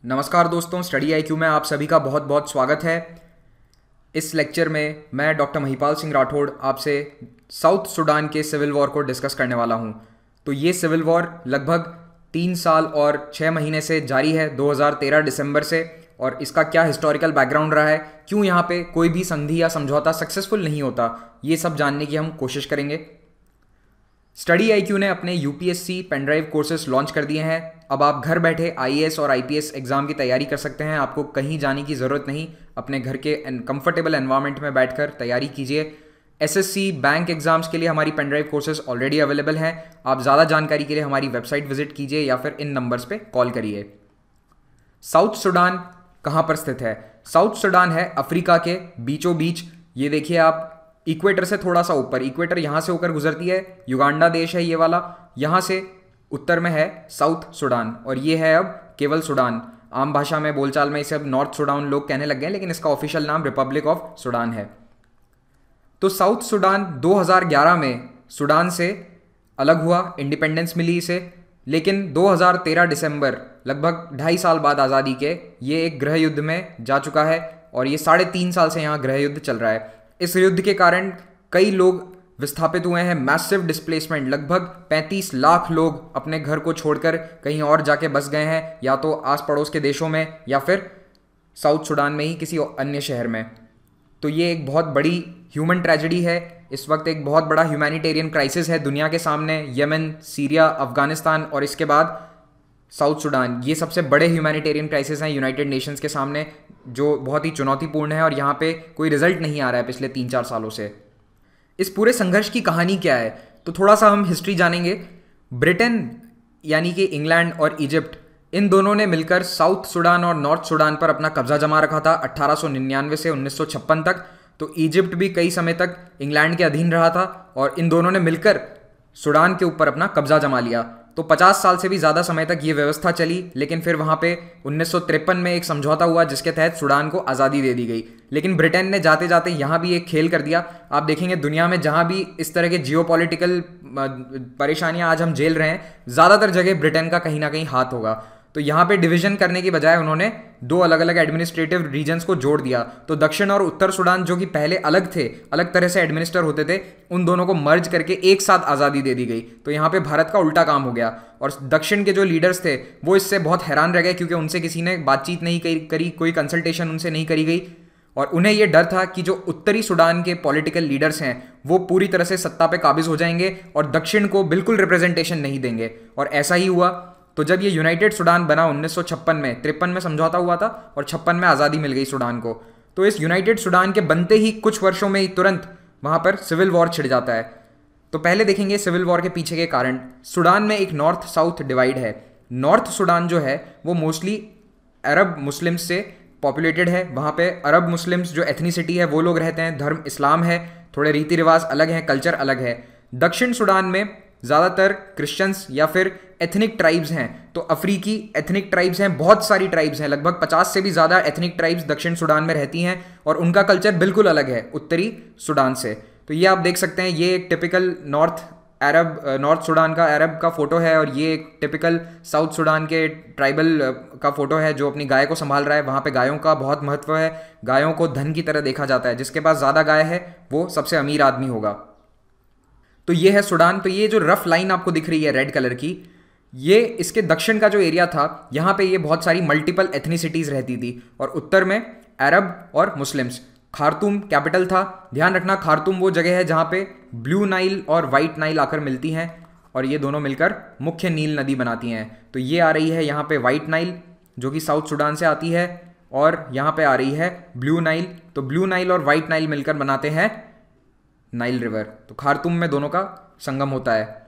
नमस्कार दोस्तों, study IQ में आप सभी का बहुत बहुत स्वागत है। इस लेक्चर में मैं डॉक्टर महिपाल सिंह राठौड़ आपसे साउथ सूडान के सिविल वॉर को डिस्कस करने वाला हूं। तो ये सिविल वॉर लगभग 3 साल और 6 महीने से जारी है, 2013 दिसंबर से। और इसका क्या हिस्टोरिकल बैकग्राउंड रहा है, क्यों यहाँ पे कोई भी संधि या समझौता सक्सेसफुल नहीं होता, ये सब जानने की हम कोशिश करेंगे। स्टडी आईक्यू ने अपने यूपीएससी पेनड्राइव कोर्सेज लॉन्च कर दिए हैं। अब आप घर बैठे आईएएस और आईपीएस एग्जाम की तैयारी कर सकते हैं। आपको कहीं जाने की ज़रूरत नहीं, अपने घर के कंफर्टेबल एनवायरनमेंट में बैठकर तैयारी कीजिए। एसएससी बैंक एग्जाम्स के लिए हमारी पेनड्राइव कोर्सेज ऑलरेडी अवेलेबल हैं। आप ज़्यादा जानकारी के लिए हमारी वेबसाइट विजिट कीजिए या फिर इन नंबर्स पे कॉल करिए। साउथ सूडान कहाँ पर स्थित है? साउथ सूडान है अफ्रीका के बीचों बीच। ये देखिए आप, इक्वेटर से थोड़ा सा ऊपर, इक्वेटर यहाँ से होकर गुजरती है, युगांडा देश है ये वाला। यहाँ से उत्तर में है साउथ सूडान और ये है अब केवल सूडान। आम भाषा में बोलचाल में इसे अब नॉर्थ सूडान लोग कहने लग गए, लेकिन इसका ऑफिशियल नाम रिपब्लिक ऑफ सूडान है। तो साउथ सूडान 2011 में सूडान से अलग हुआ, इंडिपेंडेंस मिली इसे। लेकिन 2013 दिसंबर, लगभग 2.5 साल बाद आज़ादी के, ये एक गृह युद्ध में जा चुका है और ये 3.5 साल से यहाँ गृह युद्ध चल रहा है। इस युद्ध के कारण कई लोग विस्थापित हुए हैं, मैसिव डिस्प्लेसमेंट। लगभग 35 लाख लोग अपने घर को छोड़कर कहीं और जाके बस गए हैं, या तो आस पड़ोस के देशों में या फिर साउथ सूडान में ही किसी अन्य शहर में। तो ये एक बहुत बड़ी ह्यूमन ट्रेजेडी है। इस वक्त एक बहुत बड़ा ह्यूमैनिटेरियन क्राइसिस है दुनिया के सामने। यमन, सीरिया, अफगानिस्तान और इसके बाद साउथ सूडान, ये सबसे बड़े ह्यूमैनिटेरियन क्राइसिस हैं यूनाइटेड नेशंस के सामने, जो बहुत ही चुनौतीपूर्ण है और यहाँ पे कोई रिजल्ट नहीं आ रहा है पिछले 3-4 सालों से। इस पूरे संघर्ष की कहानी क्या है, तो थोड़ा सा हम हिस्ट्री जानेंगे। ब्रिटेन यानी कि इंग्लैंड और इजिप्ट, इन दोनों ने मिलकर साउथ सूडान और नॉर्थ सूडान पर अपना कब्जा जमा रखा था 1899 से 1956 तक। तो इजिप्ट भी कई समय तक इंग्लैंड के अधीन रहा था और इन दोनों ने मिलकर सूडान के ऊपर अपना कब्जा जमा लिया। तो 50 साल से भी ज़्यादा समय तक ये व्यवस्था चली, लेकिन फिर वहाँ पे 1953 में एक समझौता हुआ जिसके तहत सूडान को आज़ादी दे दी गई। लेकिन ब्रिटेन ने जाते जाते यहाँ भी एक खेल कर दिया। आप देखेंगे दुनिया में जहाँ भी इस तरह के जियोपॉलिटिकल परेशानियाँ आज हम झेल रहे हैं, ज़्यादातर जगह ब्रिटेन का कहीं ना कहीं हाथ होगा। तो यहाँ पे डिवीजन करने की बजाय उन्होंने 2 अलग अलग एडमिनिस्ट्रेटिव रीजन्स को जोड़ दिया। तो दक्षिण और उत्तर सूडान, जो कि पहले अलग थे, अलग तरह से एडमिनिस्टर होते थे, उन दोनों को मर्ज करके एक साथ आज़ादी दे दी गई। तो यहाँ पे भारत का उल्टा काम हो गया और दक्षिण के जो लीडर्स थे वो इससे बहुत हैरान रह गए, क्योंकि उनसे किसी ने बातचीत नहीं करी, कोई कंसल्टेशन उनसे नहीं करी गई। और उन्हें यह डर था कि जो उत्तरी सूडान के पॉलिटिकल लीडर्स हैं वो पूरी तरह से सत्ता पे काबिज हो जाएंगे और दक्षिण को बिल्कुल रिप्रेजेंटेशन नहीं देंगे। और ऐसा ही हुआ। तो जब ये यूनाइटेड सूडान बना 1956 में, 53 में समझौता हुआ था और 56 में आज़ादी मिल गई सूडान को। तो इस यूनाइटेड सूडान के बनते ही कुछ वर्षों में ही तुरंत वहाँ पर सिविल वॉर छिड़ जाता है। तो पहले देखेंगे सिविल वॉर के पीछे के कारण। सूडान में एक नॉर्थ साउथ डिवाइड है। नॉर्थ सूडान जो है वो मोस्टली अरब मुस्लिम्स से पॉपुलेटेड है। वहाँ पे अरब मुस्लिम्स जो एथनिसिटी है वो लोग रहते हैं, धर्म इस्लाम है, थोड़े रीति रिवाज अलग हैं, कल्चर अलग है। दक्षिण सूडान में ज़्यादातर क्रिश्चियंस या फिर एथनिक ट्राइब्स हैं। तो अफ्रीकी एथनिक ट्राइब्स हैं, बहुत सारी ट्राइब्स हैं, लगभग 50 से भी ज़्यादा एथनिक ट्राइब्स दक्षिण सूडान में रहती हैं और उनका कल्चर बिल्कुल अलग है उत्तरी सूडान से। तो ये आप देख सकते हैं, ये एक टिपिकल नॉर्थ सूडान का अरब का फोटो है और ये एक टिपिकल साउथ सूडान के ट्राइबल का फोटो है जो अपनी गाय को संभाल रहा है। वहाँ पे गायों का बहुत महत्व है, गायों को धन की तरह देखा जाता है। जिसके पास ज़्यादा गाय है वो सबसे अमीर आदमी होगा। तो ये है सूडान। तो ये जो रफ लाइन आपको दिख रही है रेड कलर की, ये इसके दक्षिण का जो एरिया था, यहाँ पे ये बहुत सारी मल्टीपल एथनिसिटीज़ रहती थी और उत्तर में अरब और मुस्लिम्स। खार्तूम कैपिटल था। ध्यान रखना, खार्तूम वो जगह है जहाँ पे ब्लू नाइल और वाइट नाइल आकर मिलती हैं और ये दोनों मिलकर मुख्य नील नदी बनाती हैं। तो ये आ रही है यहाँ पे वाइट नाइल जो कि साउथ सूडान से आती है और यहाँ पे आ रही है ब्लू नाइल। तो ब्लू नाइल और वाइट नाइल मिलकर बनाते हैं नाइल रिवर। तो खार्तूम में दोनों का संगम होता है।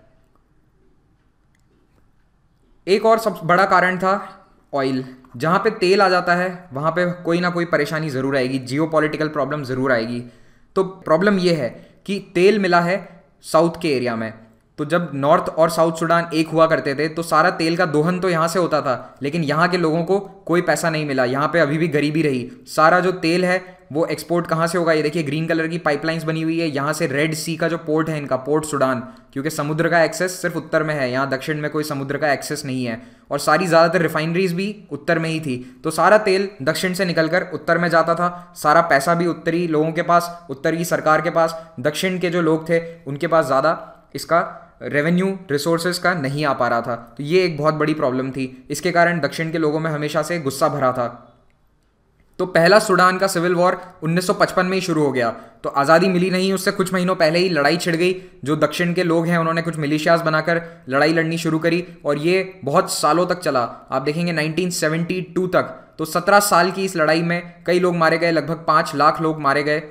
एक और सब बड़ा कारण था ऑयल। जहाँ पे तेल आ जाता है वहाँ पे कोई ना कोई परेशानी ज़रूर आएगी, जियोपॉलिटिकल प्रॉब्लम ज़रूर आएगी। तो प्रॉब्लम ये है कि तेल मिला है साउथ के एरिया में। तो जब नॉर्थ और साउथ सूडान एक हुआ करते थे तो सारा तेल का दोहन तो यहाँ से होता था, लेकिन यहाँ के लोगों को कोई पैसा नहीं मिला। यहाँ पे अभी भी गरीबी रही। सारा जो तेल है वो एक्सपोर्ट कहाँ से होगा, ये देखिए ग्रीन कलर की पाइपलाइंस बनी हुई है, यहाँ से रेड सी का जो पोर्ट है इनका, पोर्ट सुडान, क्योंकि समुद्र का एक्सेस सिर्फ उत्तर में है, यहाँ दक्षिण में कोई समुद्र का एक्सेस नहीं है, और सारी ज़्यादातर रिफाइनरीज भी उत्तर में ही थी, तो सारा तेल दक्षिण से निकलकर उत्तर में जाता था, सारा पैसा भी उत्तरी लोगों के पास, उत्तरी सरकार के पास, दक्षिण के जो लोग थे उनके पास ज़्यादा इसका रेवेन्यू रिसोर्सेज का नहीं आ पा रहा था। तो ये एक बहुत बड़ी प्रॉब्लम थी, इसके कारण दक्षिण के लोगों में हमेशा से गुस्सा भरा था। तो पहला सूडान का सिविल वॉर 1955 में ही शुरू हो गया। तो आज़ादी मिली नहीं, उससे कुछ महीनों पहले ही लड़ाई छिड़ गई। जो दक्षिण के लोग हैं उन्होंने कुछ मिलिशियाज बनाकर लड़ाई लड़नी शुरू करी और ये बहुत सालों तक चला। आप देखेंगे 1972 तक, तो 17 साल की इस लड़ाई में कई लोग मारे गए, लगभग 5 लाख लोग मारे गए।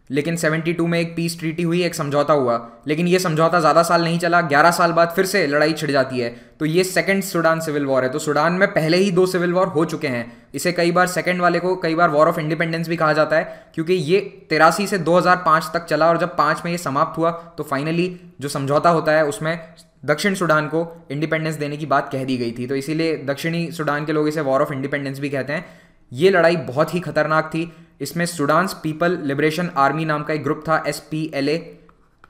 लेकिन 72 में एक पीस ट्रीटी हुई, एक समझौता हुआ, लेकिन ये समझौता ज़्यादा साल नहीं चला, 11 साल बाद फिर से लड़ाई छिड़ जाती है। तो ये सेकंड सूडान सिविल वॉर है। तो सूडान में पहले ही 2 सिविल वॉर हो चुके हैं। इसे कई बार सेकंड वाले को कई बार वॉर ऑफ इंडिपेंडेंस भी कहा जाता है, क्योंकि ये 83 से 2005 तक चला और जब 5 में ये समाप्त हुआ तो फाइनली जो समझौता होता है उसमें दक्षिण सूडान को इंडिपेंडेंस देने की बात कह दी गई थी। तो इसीलिए दक्षिणी सूडान के लोग इसे वॉर ऑफ इंडिपेंडेंस भी कहते हैं। ये लड़ाई बहुत ही खतरनाक थी। इसमें सूडान्स पीपल लिबरेशन आर्मी नाम का एक ग्रुप था, SPLA,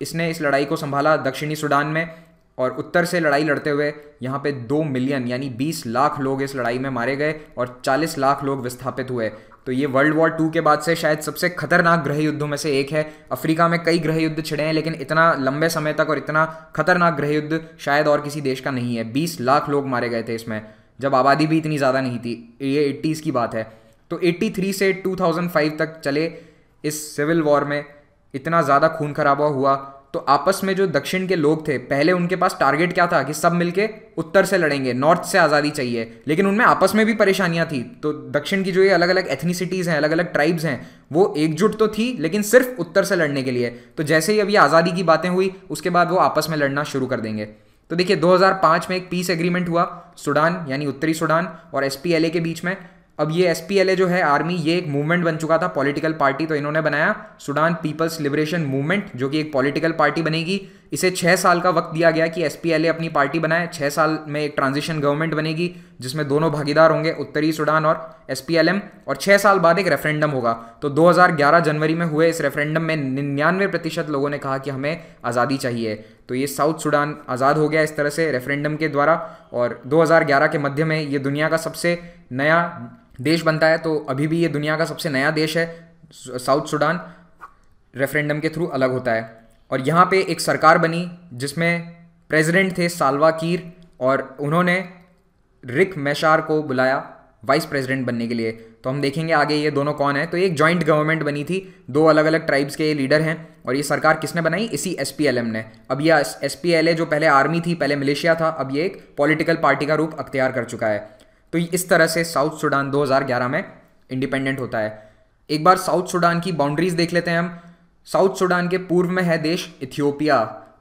इसने इस लड़ाई को संभाला दक्षिणी सूडान में, और उत्तर से लड़ाई लड़ते हुए यहाँ पे 2 मिलियन यानी 20 लाख लोग इस लड़ाई में मारे गए और 40 लाख लोग विस्थापित हुए। तो ये वर्ल्ड वॉर 2 के बाद से शायद सबसे खतरनाक गृह युद्धों में से एक है। अफ्रीका में कई गृह युद्ध छिड़े हैं, लेकिन इतना लंबे समय तक और इतना खतरनाक गृह युद्ध शायद और किसी देश का नहीं है। 20 लाख लोग मारे गए थे इसमें, जब आबादी भी इतनी ज़्यादा नहीं थी। ये 80s की बात है। तो 83 से 2005 तक चले इस सिविल वॉर में इतना ज़्यादा खून खराबा हुआ। तो आपस में जो दक्षिण के लोग थे, पहले उनके पास टारगेट क्या था कि सब मिलके उत्तर से लड़ेंगे, नॉर्थ से आज़ादी चाहिए, लेकिन उनमें आपस में भी परेशानियां थी। तो दक्षिण की जो ये अलग अलग एथनिसिटीज़ हैं, अलग अलग ट्राइब्स हैं, वो एकजुट तो थी लेकिन सिर्फ उत्तर से लड़ने के लिए। तो जैसे ही अभी आज़ादी की बातें हुई उसके बाद वो आपस में लड़ना शुरू कर देंगे। तो देखिए 2005 में एक पीस एग्रीमेंट हुआ सूडान यानी उत्तरी सूडान और SPLA के बीच में। अब ये SPLA जो है आर्मी, ये एक मूवमेंट बन चुका था, पॉलिटिकल पार्टी। तो इन्होंने बनाया सूडान पीपल्स लिबरेशन मूवमेंट, जो कि एक पॉलिटिकल पार्टी बनेगी। इसे 6 साल का वक्त दिया गया कि SPLA अपनी पार्टी बनाए। 6 साल में एक ट्रांजिशन गवर्नमेंट बनेगी जिसमें दोनों भागीदार होंगे, उत्तरी सूडान और SPLM, और 6 साल बाद एक रेफरेंडम होगा। तो 2011 जनवरी में हुए इस रेफरेंडम में 99% लोगों ने कहा कि हमें आज़ादी चाहिए। तो ये साउथ सूडान आज़ाद हो गया इस तरह से रेफरेंडम के द्वारा, और 2011 के मध्य में ये दुनिया का सबसे नया देश बनता है। तो अभी भी ये दुनिया का सबसे नया देश है। साउथ सूडान रेफरेंडम के थ्रू अलग होता है, और यहाँ पे एक सरकार बनी जिसमें प्रेसिडेंट थे साल्वा कीर, और उन्होंने रिक मैशार को बुलाया वाइस प्रेसिडेंट बनने के लिए। तो हम देखेंगे आगे ये दोनों कौन है। तो एक जॉइंट गवर्नमेंट बनी थी, 2 अलग अलग ट्राइब्स के ये लीडर हैं, और ये सरकार किसने बनाई? इसी SPLM ने। अब ये SPLA जो पहले आर्मी थी, पहले मिलिशिया था, अब ये एक पॉलिटिकल पार्टी का रूप अख्तियार कर चुका है। तो इस तरह से साउथ सूडान 2011 में इंडिपेंडेंट होता है। एक बार साउथ सूडान की बाउंड्रीज देख लेते हैं हम। साउथ सूडान के पूर्व में है देश इथियोपिया,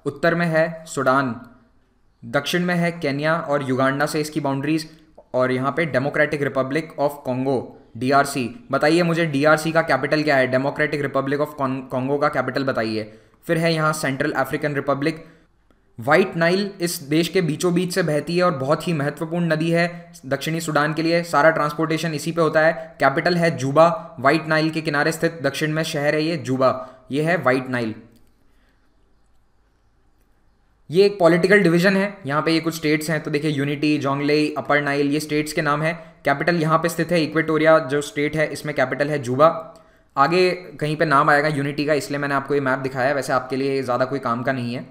उत्तर में है सूडान, दक्षिण में है केन्या और युगांडा से इसकी बाउंड्रीज, और यहाँ पे democratic Republic of Congo DRC। बताइए मुझे DRC का कैपिटल क्या है? डेमोक्रेटिक रिपब्लिक ऑफ कॉन्गो का कैपिटल बताइए। फिर है यहाँ central African Republic. White Nile इस देश के बीचों बीच से बहती है और बहुत ही महत्वपूर्ण नदी है दक्षिणी सूडान के लिए। सारा ट्रांसपोर्टेशन इसी पे होता है। कैपिटल है जूबा, व्हाइट नाइल के किनारे स्थित दक्षिण में शहर है ये जूबा। ये है व्हाइट नाइल। ये एक पॉलिटिकल डिवीजन है। यहाँ पे ये कुछ स्टेट्स हैं, तो देखिए यूनिटी, जोंगलेई, अपर नाइल, ये स्टेट्स के नाम है। कैपिटल यहाँ पे स्थित है इक्वेटोरिया जो स्टेट है, इसमें कैपिटल है जूबा। आगे कहीं पे नाम आएगा यूनिटी का, इसलिए मैंने आपको ये मैप दिखाया है, वैसे आपके लिए ज़्यादा कोई काम का नहीं है।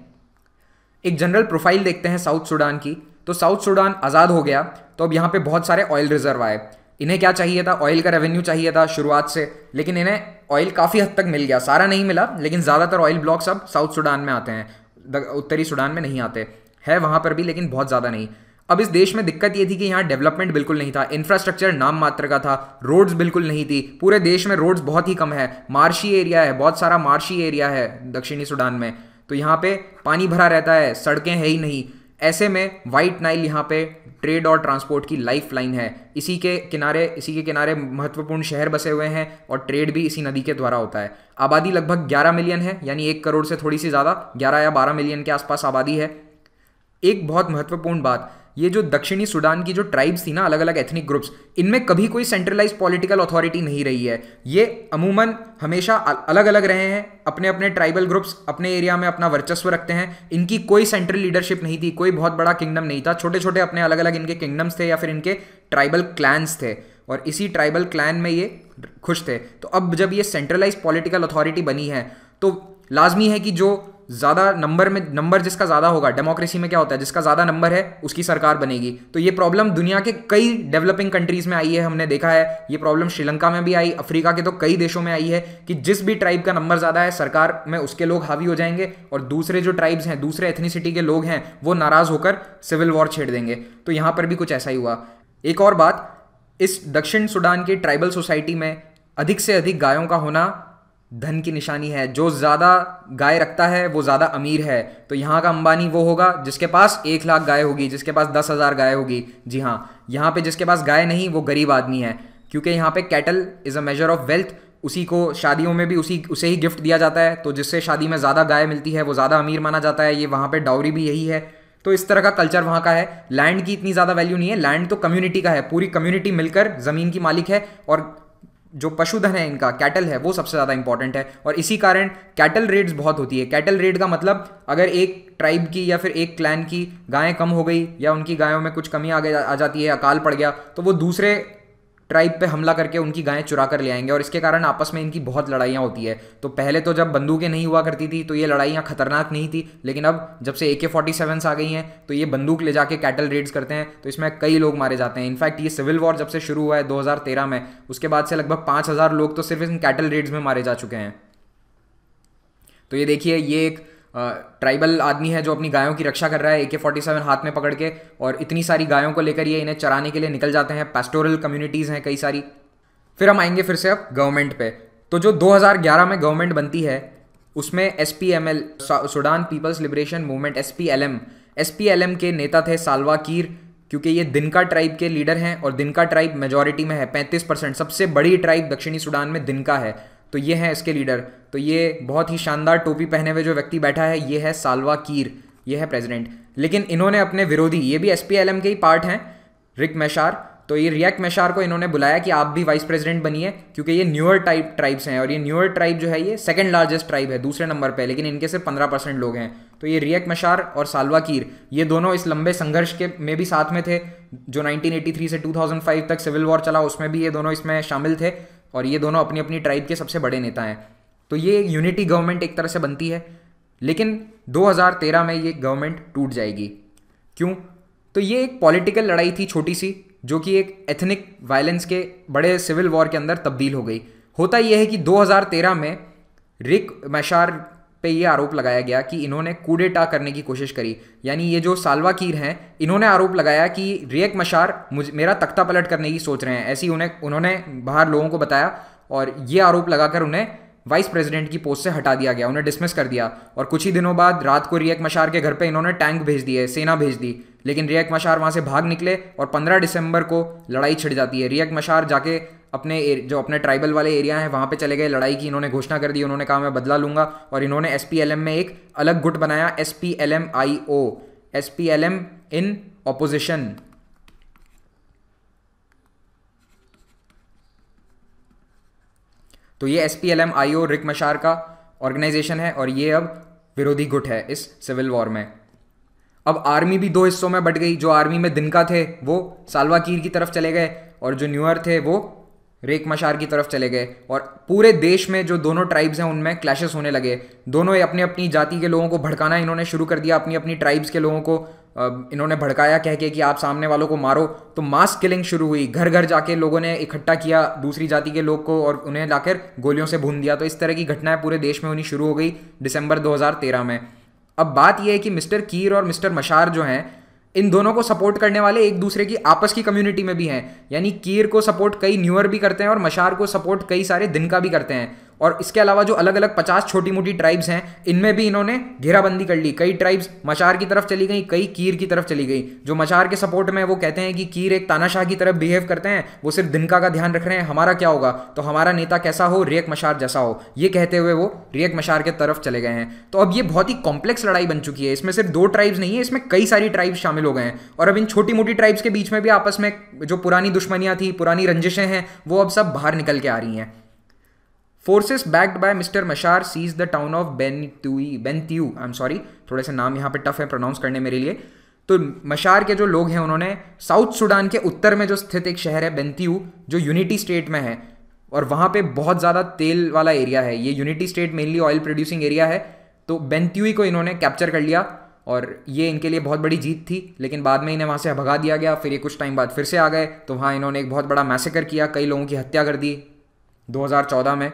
एक जनरल प्रोफाइल देखते हैं साउथ सूडान की। तो साउथ सूडान आज़ाद हो गया, तो अब यहाँ पे बहुत सारे ऑयल रिजर्व आए। इन्हें क्या चाहिए था? ऑयल का रेवेन्यू चाहिए था शुरुआत से, लेकिन इन्हें ऑयल काफ़ी हद तक मिल गया। सारा नहीं मिला, लेकिन ज़्यादातर ऑयल ब्लॉक्स अब साउथ सूडान में आते हैं, उत्तरी सूडान में नहीं आते। है वहाँ पर भी, लेकिन बहुत ज़्यादा नहीं। अब इस देश में दिक्कत ये थी कि यहाँ डेवलपमेंट बिल्कुल नहीं था, इंफ्रास्ट्रक्चर नाम मात्र का था, रोड्स बिल्कुल नहीं थी। पूरे देश में रोड्स बहुत ही कम है, मार्शी एरिया है, बहुत सारा मार्शी एरिया है दक्षिणी सूडान में। तो यहाँ पे पानी भरा रहता है, सड़कें है ही नहीं। ऐसे में व्हाइट नाइल यहाँ पे ट्रेड और ट्रांसपोर्ट की लाइफ लाइन है। इसी के किनारे महत्वपूर्ण शहर बसे हुए हैं और ट्रेड भी इसी नदी के द्वारा होता है। आबादी लगभग 11 मिलियन है, यानी 1 करोड़ से थोड़ी सी ज़्यादा, 11 या 12 मिलियन के आसपास आबादी है। एक बहुत महत्वपूर्ण बात, ये जो दक्षिणी सूडान की जो ट्राइब्स थी ना, अलग अलग एथनिक ग्रुप्स, इनमें कभी कोई सेंट्रलाइज पॉलिटिकल अथॉरिटी नहीं रही है। ये अमूमन हमेशा अलग अलग रहे हैं, अपने अपने ट्राइबल ग्रुप्स अपने एरिया में अपना वर्चस्व रखते हैं। इनकी कोई सेंट्रल लीडरशिप नहीं थी, कोई बहुत बड़ा किंगडम नहीं था, छोटे छोटे अपने अलग अलग इनके किंगडम्स थे या फिर इनके ट्राइबल क्लैंस थे, और इसी ट्राइबल क्लैन में ये खुश थे। तो अब जब ये सेंट्रलाइज पॉलिटिकल अथॉरिटी बनी है तो लाजमी है कि जो ज़्यादा नंबर जिसका ज़्यादा होगा, डेमोक्रेसी में क्या होता है, जिसका ज़्यादा नंबर है उसकी सरकार बनेगी। तो ये प्रॉब्लम दुनिया के कई डेवलपिंग कंट्रीज़ में आई है, हमने देखा है। ये प्रॉब्लम श्रीलंका में भी आई, अफ्रीका के तो कई देशों में आई है कि जिस भी ट्राइब का नंबर ज़्यादा है सरकार में उसके लोग हावी हो जाएंगे, और दूसरे जो ट्राइब्स हैं, दूसरे एथनिसिटी के लोग हैं, वो नाराज़ होकर सिविल वॉर छेड़ देंगे। तो यहाँ पर भी कुछ ऐसा ही हुआ। एक और बात, इस दक्षिण सूडान की ट्राइबल सोसाइटी में अधिक से अधिक गायों का होना धन की निशानी है। जो ज़्यादा गाय रखता है वो ज़्यादा अमीर है। तो यहाँ का अंबानी वो होगा जिसके पास 1 लाख गाय होगी, जिसके पास 10,000 गाय होगी। जी हाँ, यहाँ पे जिसके पास गाय नहीं वो गरीब आदमी है, क्योंकि यहाँ पे cattle is a measure of wealth. उसी को शादियों में भी उसे ही गिफ्ट दिया जाता है। तो जिससे शादी में ज़्यादा गाय मिलती है वो ज़्यादा अमीर माना जाता है। ये वहाँ पे डाउरी भी यही है। तो इस तरह का कल्चर वहाँ का है। लैंड की इतनी ज़्यादा वैल्यू नहीं है, लैंड तो कम्युनिटी का है, पूरी कम्युनिटी मिलकर ज़मीन की मालिक है। और जो पशुधन है इनका, कैटल है, वो सबसे ज़्यादा इंपॉर्टेंट है। और इसी कारण कैटल रेड्स बहुत होती है। कैटल रेड का मतलब अगर एक ट्राइब की या फिर एक क्लैन की गायें कम हो गई या उनकी गायों में कुछ कमी आ जाती है, अकाल पड़ गया, तो वो दूसरे ट्राइब पे हमला करके उनकी गायें चुरा कर ले आएंगे। और इसके कारण आपस में इनकी बहुत लड़ाइयाँ होती है। तो पहले तो जब बंदूकें नहीं हुआ करती थी तो ये लड़ाइयाँ खतरनाक नहीं थी, लेकिन अब जब से AK-47 आ गई हैं तो ये बंदूक ले जाके कैटल रेड्स करते हैं। तो इसमें कई लोग मारे जाते हैं। इनफैक्ट ये सिविल वॉर जब से शुरू हुआ है 2013 में, उसके बाद से लगभग 5,000 लोग तो सिर्फ इन कैटल रेड्स में मारे जा चुके हैं। तो ये देखिए, ये एक ट्राइबल आदमी है जो अपनी गायों की रक्षा कर रहा है AK-47 हाथ में पकड़ के, और इतनी सारी गायों को लेकर ये इन्हें चराने के लिए निकल जाते हैं। पैस्टोरल कम्युनिटीज़ हैं कई सारी। फिर हम आएंगे फिर से अब गवर्नमेंट पे। तो जो 2011 में गवर्नमेंट बनती है उसमें SPML, Sudan People's Liberation Movement, SPLM के नेता थे साल्वा कीर, क्योंकि ये दिनका ट्राइब के लीडर हैं और दिनका ट्राइब मेजॉरिटी में है, 35%। सबसे बड़ी ट्राइब दक्षिणी सूडान में दिनका है। तो ये हैं इसके लीडर। तो ये बहुत ही शानदार टोपी पहने हुए जो व्यक्ति बैठा है, ये है साल्वा कीर, ये है प्रेसिडेंट। लेकिन इन्होंने अपने विरोधी, ये भी SPLM के ही पार्ट हैं, रिक मैशार, तो ये रियक मैशार को इन्होंने बुलाया कि आप भी वाइस प्रेसिडेंट बनिए, क्योंकि ये न्यूअर ट्राइब्स हैं। और ये न्यूअर ट्राइब जो है ये सेकंड लार्जेस्ट ट्राइब है, दूसरे नंबर पे, लेकिन इनके सिर्फ 15% लोग हैं। तो ये रियक मैशार और साल्वा कीर, ये दोनों इस लंबे संघर्ष के में भी साथ में थे। जो 1983 से 2005 तक सिविल वॉर चला उसमें भी ये दोनों इसमें शामिल थे, और ये दोनों अपनी अपनी ट्राइब के सबसे बड़े नेता हैं। तो ये यूनिटी गवर्नमेंट एक तरह से बनती है। लेकिन 2013 में ये गवर्नमेंट टूट जाएगी। क्यों? तो ये एक पॉलिटिकल लड़ाई थी छोटी सी, जो कि एक एथनिक वायलेंस के बड़े सिविल वॉर के अंदर तब्दील हो गई। होता यह है कि 2013 में रिक मैशार पे ये आरोप लगाया गया कि इन्होंने कूडेटा करने की कोशिश करी। यानी ये जो साल्वा कीर हैं, इन्होंने आरोप लगाया कि रियक मैशार मेरा तख्ता पलट करने की सोच रहे हैं, ऐसी उन्होंने बाहर लोगों को बताया, और ये आरोप लगाकर उन्हें वाइस प्रेसिडेंट की पोस्ट से हटा दिया गया, उन्हें डिसमिस कर दिया। और कुछ ही दिनों बाद रात को रियक मैशार के घर पे इन्होंने टैंक भेज दिए, सेना भेज दी। लेकिन रियक मैशार वहाँ से भाग निकले और 15 दिसंबर को लड़ाई छिड़ जाती है। रियक मैशार जाके अपने ट्राइबल वाले एरिया हैं वहाँ पे चले गए, लड़ाई की इन्होंने घोषणा कर दी। उन्होंने कहा मैं बदला लूँगा, और इन्होंने SPLM में एक अलग गुट बनाया, SPLM-IO, SPLM इन ऑपोजिशन। तो ये SPLM-IO रिक मैशार का ऑर्गेनाइजेशन है, और ये अब विरोधी गुट है इस सिविल वॉर में। अब आर्मी भी 2 हिस्सों में बट गई। जो आर्मी में दिनका थे वो साल्वा कीर की तरफ चले गए, और जो न्यूअर थे वो रिक मैशार की तरफ चले गए। और पूरे देश में जो दोनों ट्राइब्स हैं उनमें क्लैशेस होने लगे। दोनों अपनी अपनी जाति के लोगों को भड़काना इन्होंने शुरू कर दिया, अपनी अपनी ट्राइब्स के लोगों को इन्होंने भड़काया कह के कि आप सामने वालों को मारो। तो मास किलिंग शुरू हुई, घर घर जाके लोगों ने इकट्ठा किया दूसरी जाति के लोग को और उन्हें लाकर गोलियों से भून दिया। तो इस तरह की घटनाएं पूरे देश में होनी शुरू हो गई दिसंबर 2013 में। अब बात यह है कि मिस्टर कीर और मिस्टर मैशार जो हैं, इन दोनों को सपोर्ट करने वाले एक दूसरे की आपस की कम्युनिटी में भी हैं। यानी कीर को सपोर्ट कई न्यूअर भी करते हैं और मैशार को सपोर्ट कई सारे दिनका भी करते हैं। और इसके अलावा जो अलग अलग 50 छोटी मोटी ट्राइब्स हैं इनमें भी इन्होंने घेराबंदी कर ली। कई ट्राइब्स मशार की तरफ चली गई, कई कीर की तरफ चली गई। जो मशार के सपोर्ट में वो कहते हैं कि कीर एक तानाशाह की तरफ बिहेव करते हैं, वो सिर्फ दिनका का ध्यान रख रहे हैं, हमारा क्या होगा, तो हमारा नेता कैसा हो, रिएक मशार जैसा हो, ये कहते हुए वो रिएक मशार के तरफ चले गए हैं। तो अब ये बहुत ही कॉम्प्लेक्स लड़ाई बन चुकी है। इसमें सिर्फ 2 ट्राइब्स नहीं है, इसमें कई सारी ट्राइब्स शामिल हो गए हैं। और अब इन छोटी मोटी ट्राइब्स के बीच में भी आपस में जो पुरानी दुश्मनियां थी, पुरानी रंजिशें हैं, वो अब सब बाहर निकल के आ रही हैं। Forces backed by mister Machar seize the town of Bentiu, I am sorry, थोड़े से नाम यहाँ पे टफ है प्रोनाउंस करने मेरे लिए। तो मशार के जो लोग हैं उन्होंने साउथ सुडान के उत्तर में जो स्थित एक शहर है बेंतियू, जो यूनिटी स्टेट में है, और वहाँ पे बहुत ज़्यादा तेल वाला एरिया है। ये unity state mainly oil producing area है। तो बेंतियू को इन्होंने कैप्चर कर लिया और ये इनके लिए बहुत बड़ी जीत थी। लेकिन बाद में इन्हें वहाँ से भगा दिया गया। फिर ये कुछ टाइम बाद फिर से आ गए, तो वहाँ इन्होंने एक बहुत बड़ा मैसेकर किया, कई लोगों की हत्या कर दी 2014 में।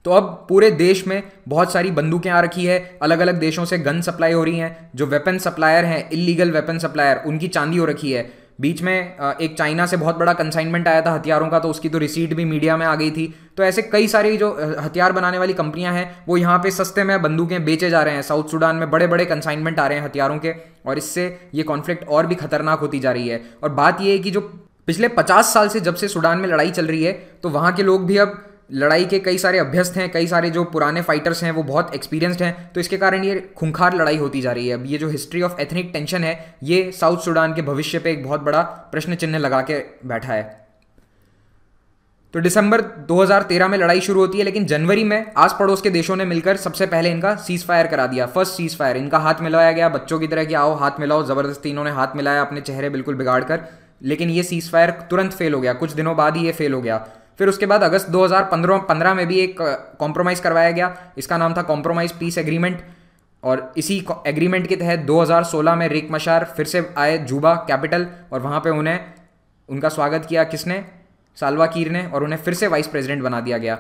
तो अब पूरे देश में बहुत सारी बंदूकें आ रखी है, अलग अलग देशों से गन सप्लाई हो रही हैं। जो वेपन सप्लायर हैं, इलीगल वेपन सप्लायर, उनकी चांदी हो रखी है। बीच में एक चाइना से बहुत बड़ा कंसाइनमेंट आया था हथियारों का, तो उसकी तो रिसीट भी मीडिया में आ गई थी। तो ऐसे कई सारी जो हथियार बनाने वाली कंपनियां हैं वो यहाँ पे सस्ते में बंदूकें बेचे जा रहे हैं। साउथ सुडान में बड़े बड़े कंसाइनमेंट आ रहे हैं हथियारों के, और इससे ये कॉन्फ्लिक्ट और भी खतरनाक होती जा रही है। और बात ये है कि जो पिछले 50 साल से जब से सुडान में लड़ाई चल रही है, तो वहाँ के लोग भी अब लड़ाई के कई सारे अभ्यस्त हैं, कई सारे जो पुराने फाइटर्स हैं वो बहुत एक्सपीरियंस्ड हैं। तो इसके कारण ये खूंखार लड़ाई होती जा रही है। अब ये जो हिस्ट्री ऑफ एथनिक टेंशन है, ये साउथ सुडान के भविष्य पे एक बहुत बड़ा प्रश्न चिन्ह लगा के बैठा है। तो दिसंबर 2013 में लड़ाई शुरू होती है, लेकिन जनवरी में आस पड़ोस के देशों ने मिलकर सबसे पहले इनका सीज फायर करा दिया। फर्स्ट सीज फायर, इनका हाथ मिलाया गया, बच्चों की तरह कि आओ हाथ मिलाओ, जबरदस्ती इन्होंने हाथ मिलाया अपने चेहरे बिल्कुल बिगाड़ कर। लेकिन ये सीज फायर तुरंत फेल हो गया, कुछ दिनों बाद ही ये फेल हो गया। फिर उसके बाद अगस्त 2015 में भी एक कॉम्प्रोमाइज़ करवाया गया, इसका नाम था कॉम्प्रोमाइज़ पीस एग्रीमेंट। और इसी एग्रीमेंट के तहत 2016 में रिएक मशार फिर से आए जूबा कैपिटल, और वहाँ पे उनका स्वागत किया किसने, साल्वा कीर ने, और उन्हें फिर से वाइस प्रेसिडेंट बना दिया गया।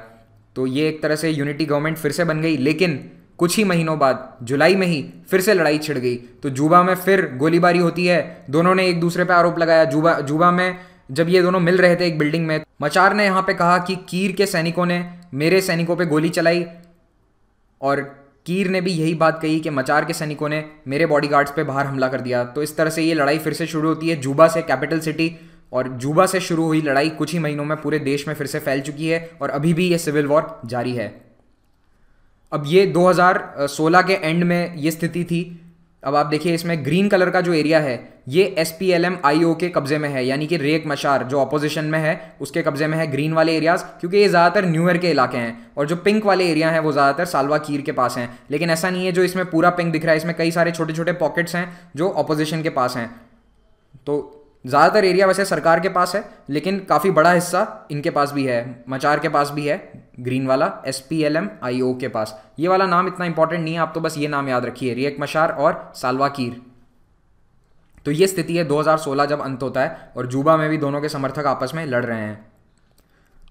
तो ये एक तरह से यूनिटी गवर्नमेंट फिर से बन गई। लेकिन कुछ ही महीनों बाद जुलाई में ही फिर से लड़ाई छिड़ गई। तो जूबा में फिर गोलीबारी होती है, दोनों ने एक दूसरे पर आरोप लगाया। जूबा में जब ये दोनों मिल रहे थे एक बिल्डिंग में, मचार ने यहाँ पे कहा कि कीर के सैनिकों ने मेरे सैनिकों पे गोली चलाई, और कीर ने भी यही बात कही कि मचार के सैनिकों ने मेरे बॉडीगार्ड्स पे बाहर हमला कर दिया। तो इस तरह से ये लड़ाई फिर से शुरू होती है जूबा से, कैपिटल सिटी। और जूबा से शुरू हुई लड़ाई कुछ ही महीनों में पूरे देश में फिर से फैल चुकी है, और अभी भी ये सिविल वॉर जारी है। अब ये 2016 के एंड में ये स्थिति थी। अब आप देखिए इसमें ग्रीन कलर का जो एरिया है ये SPLM-IO के कब्जे में है, यानी कि रिएक मशार जो अपोजिशन में है उसके कब्जे में है ग्रीन वाले एरियाज, क्योंकि ये ज़्यादातर न्यूयर के इलाके हैं। और जो पिंक वाले एरिया हैं वो ज़्यादातर साल्वा कीर के पास हैं। लेकिन ऐसा नहीं है जो इसमें पूरा पिंक दिख रहा है, इसमें कई सारे छोटे छोटे पॉकेट्स हैं जो अपोजिशन के पास हैं। तो ज़्यादातर एरिया वैसे सरकार के पास है, लेकिन काफ़ी बड़ा हिस्सा इनके पास भी है, मचार के पास भी है, ग्रीन वाला SPLM-IO के पास। ये वाला नाम इतना इंपॉर्टेंट नहीं है, आप तो बस ये नाम याद रखिए, रिएक मशार और साल्वा कीर। तो ये स्थिति है 2016 जब अंत होता है, और जूबा में भी दोनों के समर्थक आपस में लड़ रहे हैं।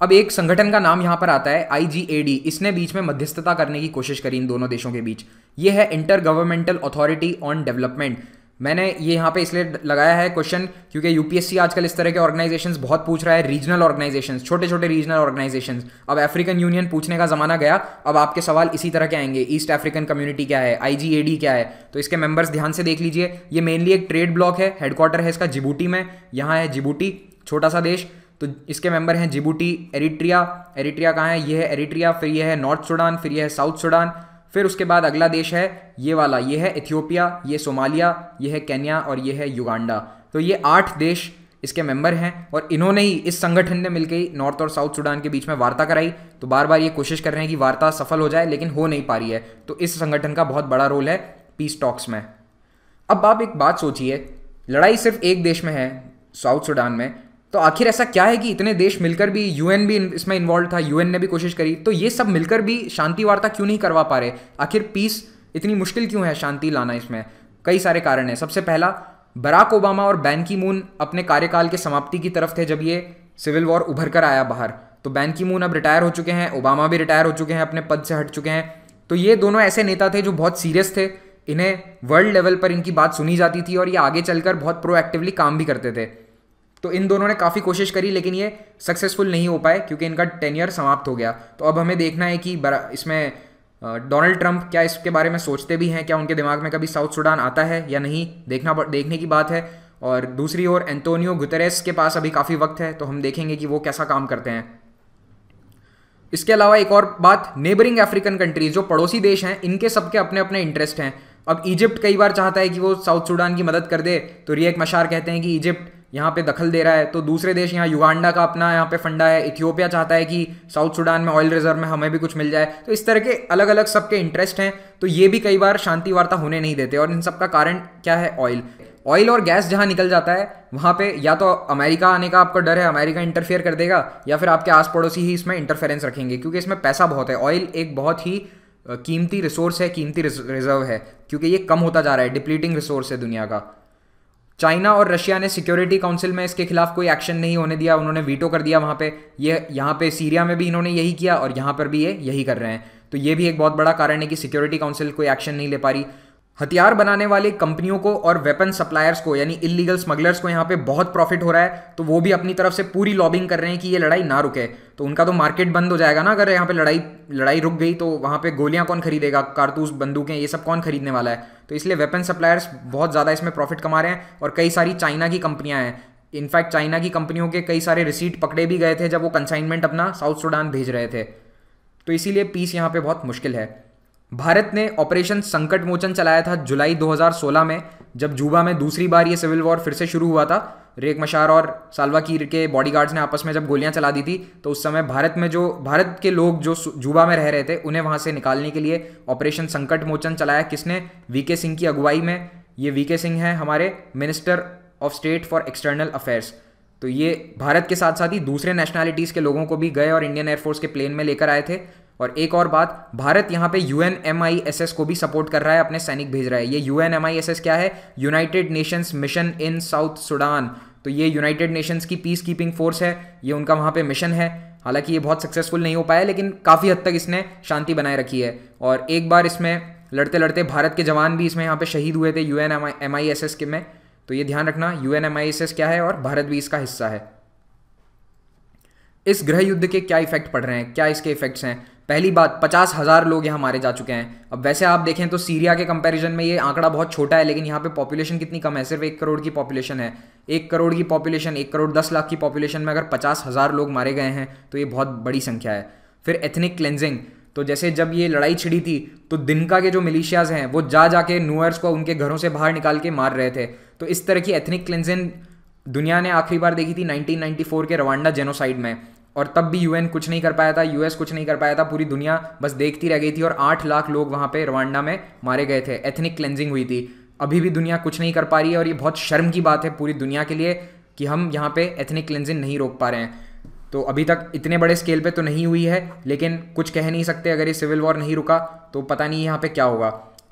अब एक संगठन का नाम यहाँ पर आता है IGAD। इसने बीच में मध्यस्थता करने की कोशिश करी इन दोनों देशों के बीच। ये है inter governmental authority on development. मैंने ये यहाँ पे इसलिए लगाया है क्वेश्चन क्योंकि UPSC आजकल इस तरह के ऑर्गेनाइजेशंस बहुत पूछ रहा है, रीजनल ऑर्गेनाइजेशंस, छोटे छोटे रीजनल ऑर्गेनाइजेशंस। अब अफ्रीकन यूनियन पूछने का ज़माना गया, अब आपके सवाल इसी तरह के आएंगे। ईस्ट अफ्रीकन कम्युनिटी क्या है, IGAD क्या है, तो इसके मेंबर्स ध्यान से देख लीजिए। ये मेनली एक ट्रेड ब्लॉक है, हेडक्वार्टर है इसका जिबूटी में। यहाँ है जिबूटी, छोटा सा देश, तो इसके मेंबर हैं जिबूटी, एरिट्रिया। एरिट्रिया कहाँ है, ये है एरिट्रिया, फिर ये है नॉर्थ सुडान, फिर ये है साउथ सुडान। फिर उसके बाद अगला देश है ये वाला, ये है इथियोपिया, ये सोमालिया, ये है केन्या और ये है युगांडा। तो ये 8 देश इसके मेंबर हैं, और इन्होंने ही, इस संगठन ने मिलकर नॉर्थ और साउथ सुडान के बीच में वार्ता कराई। तो बार बार ये कोशिश कर रहे हैं कि वार्ता सफल हो जाए, लेकिन हो नहीं पा रही है। तो इस संगठन का बहुत बड़ा रोल है पीस टॉक्स में। अब आप एक बात सोचिए, लड़ाई सिर्फ एक देश में है, साउथ सुडान में, तो आखिर ऐसा क्या है कि इतने देश मिलकर भी, UN भी इसमें इन्वॉल्व था, UN ने भी कोशिश करी, तो ये सब मिलकर भी शांति वार्ता क्यों नहीं करवा पा रहे? आखिर पीस इतनी मुश्किल क्यों है शांति लाना? इसमें कई सारे कारण हैं। सबसे पहला, बराक ओबामा और बैन की मून अपने कार्यकाल के समाप्ति की तरफ थे जब ये सिविल वॉर उभर कर आया बाहर। तो बैन की मून अब रिटायर हो चुके हैं, ओबामा भी रिटायर हो चुके हैं, अपने पद से हट चुके हैं। तो ये दोनों ऐसे नेता थे जो बहुत सीरियस थे, इन्हें वर्ल्ड लेवल पर इनकी बात सुनी जाती थी, और ये आगे चलकर बहुत प्रोएक्टिवली काम भी करते थे। तो इन दोनों ने काफ़ी कोशिश करी लेकिन ये सक्सेसफुल नहीं हो पाए क्योंकि इनका टेन्योर समाप्त हो गया। तो अब हमें देखना है कि इसमें डोनाल्ड ट्रंप क्या इसके बारे में सोचते भी हैं, क्या उनके दिमाग में कभी साउथ सूडान आता है या नहीं, देखने की बात है। और दूसरी ओर एंटोनियो गुतेरेस के पास अभी काफ़ी वक्त है, तो हम देखेंगे कि वो कैसा काम करते हैं। इसके अलावा एक और बात, नेबरिंग अफ्रीकन कंट्रीज, जो पड़ोसी देश हैं, इनके सबके अपने अपने इंटरेस्ट हैं। अब इजिप्ट कई बार चाहता है कि वो साउथ सूडान की मदद कर दे, तो रिएक मशार कहते हैं कि इजिप्ट यहाँ पे दखल दे रहा है। तो दूसरे देश, यहाँ युगांडा का अपना यहाँ पे फंडा है, इथियोपिया चाहता है कि साउथ सूडान में ऑयल रिजर्व में हमें भी कुछ मिल जाए। तो इस तरह के अलग अलग सबके इंटरेस्ट हैं, तो ये भी कई बार शांति वार्ता होने नहीं देते। और इन सब का कारण क्या है? ऑयल और गैस जहाँ निकल जाता है वहाँ पे या तो अमेरिका आने का आपको डर है, अमेरिका इंटरफेयर कर देगा, या फिर आपके आस पड़ोसी ही इसमें इंटरफेरेंस रखेंगे, क्योंकि इसमें पैसा बहुत है। ऑयल एक बहुत ही कीमती रिसोर्स है, कीमती रिजर्व है, क्योंकि ये कम होता जा रहा है, डिप्लीटिंग रिसोर्स है दुनिया का। चाइना और रशिया ने सिक्योरिटी काउंसिल में इसके खिलाफ कोई एक्शन नहीं होने दिया, उन्होंने वीटो कर दिया वहाँ पे। यहाँ पे सीरिया में भी इन्होंने यही किया और यहाँ पर भी ये यही कर रहे हैं। तो ये भी एक बहुत बड़ा कारण है कि सिक्योरिटी काउंसिल कोई एक्शन नहीं ले पा रही। हथियार बनाने वाली कंपनियों को और वेपन सप्लायर्स को, यानी इलीगल स्मगलर्स को यहाँ पे बहुत प्रॉफिट हो रहा है, तो वो भी अपनी तरफ से पूरी लॉबिंग कर रहे हैं कि ये लड़ाई ना रुके। तो उनका तो मार्केट बंद हो जाएगा ना, अगर यहाँ पे लड़ाई रुक गई तो वहाँ पे गोलियां कौन खरीदेगा, कारतूस, बंदूकें, ये सब कौन खरीदने वाला है। तो इसलिए वेपन सप्लायर्स बहुत ज़्यादा इसमें प्रॉफिट कमा रहे हैं। और कई सारी चाइना की कंपनियां हैं, इनफैक्ट चाइना की कंपनियों के कई सारे रिसीट पकड़े भी गए थे जब वो कंसाइनमेंट अपना साउथ सूडान भेज रहे थे। तो इसीलिए पीस यहाँ पे बहुत मुश्किल है। भारत ने ऑपरेशन संकट मोचन चलाया था जुलाई 2016 में, जब जूबा में दूसरी बार ये सिविल वॉर फिर से शुरू हुआ था। रिएक मशार और साल्वा कीर के बॉडीगार्ड्स ने आपस में जब गोलियां चला दी थी, तो उस समय भारत के लोग जो जूबा में रह रहे थे, उन्हें वहां से निकालने के लिए ऑपरेशन संकट मोचन चलाया। किसने? वीके सिंह की अगुवाई में। ये वीके सिंह हैं हमारे minister of state for external affairs. तो ये भारत के साथ साथ ही दूसरे नेशनैलिटीज़ के लोगों को भी गए और इंडियन एयरफोर्स के प्लेन में लेकर आए थे। और एक और बात, भारत यहाँ पे UNMISS को भी सपोर्ट कर रहा है, अपने सैनिक भेज रहा है। ये UNMISS क्या है? United Nations mission in south Sudan. तो ये यूनाइटेड नेशंस की पीस कीपिंग फोर्स है, ये उनका वहाँ पे मिशन है। हालांकि ये बहुत सक्सेसफुल नहीं हो पाया, लेकिन काफ़ी हद तक इसने शांति बनाए रखी है। और एक बार इसमें लड़ते लड़ते भारत के जवान भी इसमें यहाँ पे शहीद हुए थे UNMISS के में। तो ये ध्यान रखना, UNMISS क्या है और भारत भी इसका हिस्सा है। इस गृह युद्ध के क्या इफेक्ट पड़ रहे हैं, क्या इसके इफेक्ट्स हैं? पहली बात, 50,000 लोग यहाँ मारे जा चुके हैं। अब वैसे आप देखें तो सीरिया के कंपैरिजन में ये आंकड़ा बहुत छोटा है, लेकिन यहाँ पे पॉपुलेशन कितनी कम है, सिर्फ 1 करोड़ की पॉपुलेशन है। 1 करोड़ की पॉपुलेशन, 1 करोड़ 10 लाख की पॉपुलेशन में अगर 50,000 लोग मारे गए हैं तो ये बहुत बड़ी संख्या है। फिर एथनिक क्लेंजिंग, तो जैसे जब ये लड़ाई छिड़ी थी तो दिनका के जो मिलिशियाज हैं वो जाके न्यूअर्स को उनके घरों से बाहर निकाल के मार रहे थे। तो इस तरह की एथनिक क्लेंजिंग दुनिया ने आखिरी बार देखी थी 1994 के रवांडा जेनोसाइड में, और तब भी यूएन कुछ नहीं कर पाया था, यूएस कुछ नहीं कर पाया था, पूरी दुनिया बस देखती रह गई थी। और 8 लाख लोग वहाँ पे रवांडा में मारे गए थे, एथनिक क्लेंजिंग हुई थी। अभी भी दुनिया कुछ नहीं कर पा रही है, और ये बहुत शर्म की बात है पूरी दुनिया के लिए कि हम यहाँ पे एथनिक क्लेंजिंग नहीं रोक पा रहे हैं। तो अभी तक इतने बड़े स्केल पे तो नहीं हुई है, लेकिन कुछ कह नहीं सकते, अगर ये सिविल वॉर नहीं रुका तो पता नहीं यहाँ पे क्या होगा।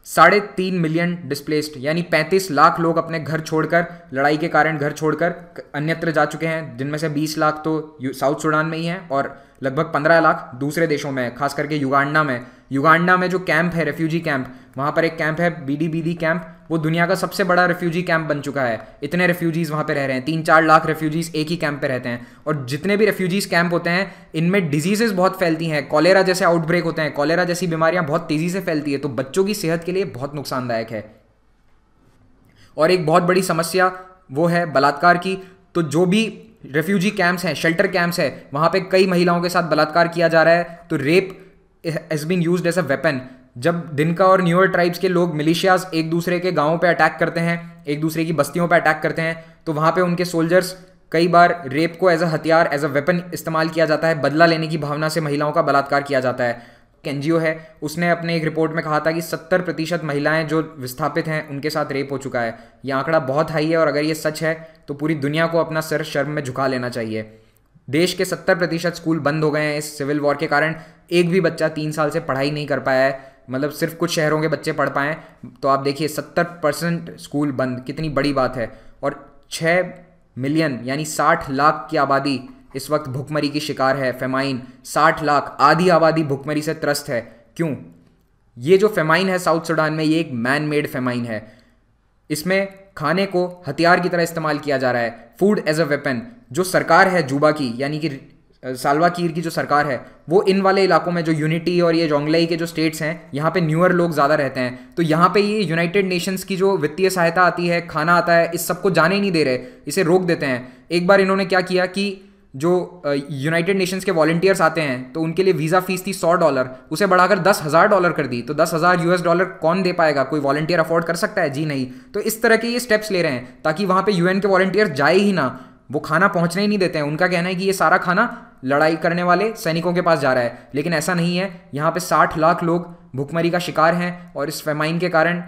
3.5 मिलियन डिस्प्लेस्ड, यानी 35 लाख लोग अपने घर छोड़कर, लड़ाई के कारण घर छोड़कर अन्यत्र जा चुके हैं, जिनमें से 20 लाख तो साउथ सूडान में ही हैं और लगभग 15 लाख दूसरे देशों में, खास करके युगांडा में। युगांडा में जो कैंप है, रेफ्यूजी कैंप, वहाँ पर एक कैंप है बीडी कैंप, वो दुनिया का सबसे बड़ा रेफ्यूजी कैंप बन चुका है। इतने रेफ्यूजीज वहाँ पे रह रहे हैं, 3-4 लाख रेफ्यूजीज एक ही कैंप पे रहते हैं। और जितने भी रेफ्यूजीज कैंप होते हैं, इनमें डिजीजेस बहुत फैलती हैं, कॉलेरा जैसे आउटब्रेक होते हैं, कॉलेरा जैसी बीमारियां बहुत तेजी से फैलती है, तो बच्चों की सेहत के लिए बहुत नुकसानदायक है। और एक बहुत बड़ी समस्या वो है बलात्कार की। तो जो भी रेफ्यूजी कैंप्स हैं, शेल्टर कैंप्स है, वहाँ पे कई महिलाओं के साथ बलात्कार किया जा रहा है। तो rape has been used as a weapon. जब दिनका और न्यूअर ट्राइब्स के लोग, मिलिशियाज एक दूसरे के गांवों पे अटैक करते हैं, एक दूसरे की बस्तियों पे अटैक करते हैं, तो वहाँ पे उनके सोल्जर्स, कई बार रेप को एज अ हथियार, एज अ वेपन इस्तेमाल किया जाता है। बदला लेने की भावना से महिलाओं का बलात्कार किया जाता है। एनजीओ है, उसने अपने एक रिपोर्ट में कहा था कि 70% महिलाएं जो विस्थापित हैं उनके साथ रेप हो चुका है। यह आंकड़ा बहुत हाई है, और अगर ये सच है तो पूरी दुनिया को अपना सर शर्म में झुका लेना चाहिए। देश के 70% स्कूल बंद हो गए हैं इस सिविल वॉर के कारण। एक भी बच्चा 3 साल से पढ़ाई नहीं कर पाया है, मतलब सिर्फ कुछ शहरों के बच्चे पढ़ पाएँ। तो आप देखिए 70% स्कूल बंद, कितनी बड़ी बात है। और 6 मिलियन यानी 60 लाख की आबादी इस वक्त भुखमरी की शिकार है, फेमाइन। 60 लाख, आधी आबादी भुखमरी से त्रस्त है। क्यों? ये जो फेमाइन है साउथ सूडान में, ये एक मैन मेड फेमाइन है। इसमें खाने को हथियार की तरह इस्तेमाल किया जा रहा है, फूड एज अ वेपन। जो सरकार है जूबा की, यानी कि साल्वा कीर की जो सरकार है, वो इन वाले इलाकों में जो यूनिटी और ये जोंगलाई के जो स्टेट्स हैं, यहाँ पे न्यूअर लोग ज़्यादा रहते हैं, तो यहाँ पे ये यूनाइटेड नेशंस की जो वित्तीय सहायता आती है, खाना आता है, इस सबको जाने ही नहीं दे रहे, इसे रोक देते हैं। एक बार इन्होंने क्या किया कि जो यूनाइटेड नेशंस के वॉलंटियर्स आते हैं तो उनके लिए वीज़ा फीस थी $100, उसे बढ़ाकर $10,000 कर दी। तो $10,000 कौन दे पाएगा? कोई वॉलंटियर अफोर्ड कर सकता है? जी नहीं। तो इस तरह के ये स्टेप्स ले रहे हैं ताकि वहाँ पे यूएन के वॉलंटियर जाए ही ना, वो खाना पहुंचने ही नहीं देते हैं। उनका कहना है कि ये सारा खाना लड़ाई करने वाले सैनिकों के पास जा रहा है, लेकिन ऐसा नहीं है। यहाँ पे 60 लाख लोग भुखमरी का शिकार हैं और इस फेमाइन के कारण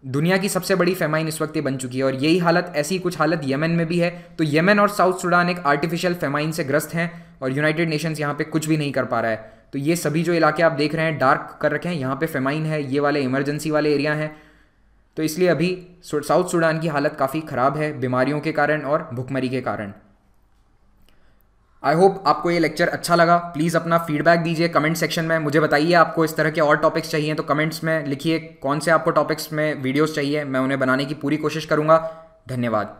दुनिया की सबसे बड़ी फेमाइन इस वक्त ये बन चुकी है। और यही हालत, ऐसी कुछ हालत येमेन में भी है। तो येमेन और साउथ सुडान एक आर्टिफिशियल फेमाइन से ग्रस्त हैं और यूनाइटेड नेशंस यहाँ पे कुछ भी नहीं कर पा रहा है। तो ये सभी जो इलाके आप देख रहे हैं डार्क कर रखे हैं, यहाँ पे फेमाइन है, ये वाले इमरजेंसी वाले एरिया हैं। तो इसलिए अभी साउथ सुडान की हालत काफ़ी ख़राब है बीमारियों के कारण और भुखमरी के कारण। आई होप आपको ये लेक्चर अच्छा लगा। प्लीज़ अपना फीडबैक दीजिए कमेंट सेक्शन में, मुझे बताइए आपको इस तरह के और टॉपिक्स चाहिए तो कमेंट्स में लिखिए कौन से आपको टॉपिक्स में वीडियोस चाहिए, मैं उन्हें बनाने की पूरी कोशिश करूँगा। धन्यवाद।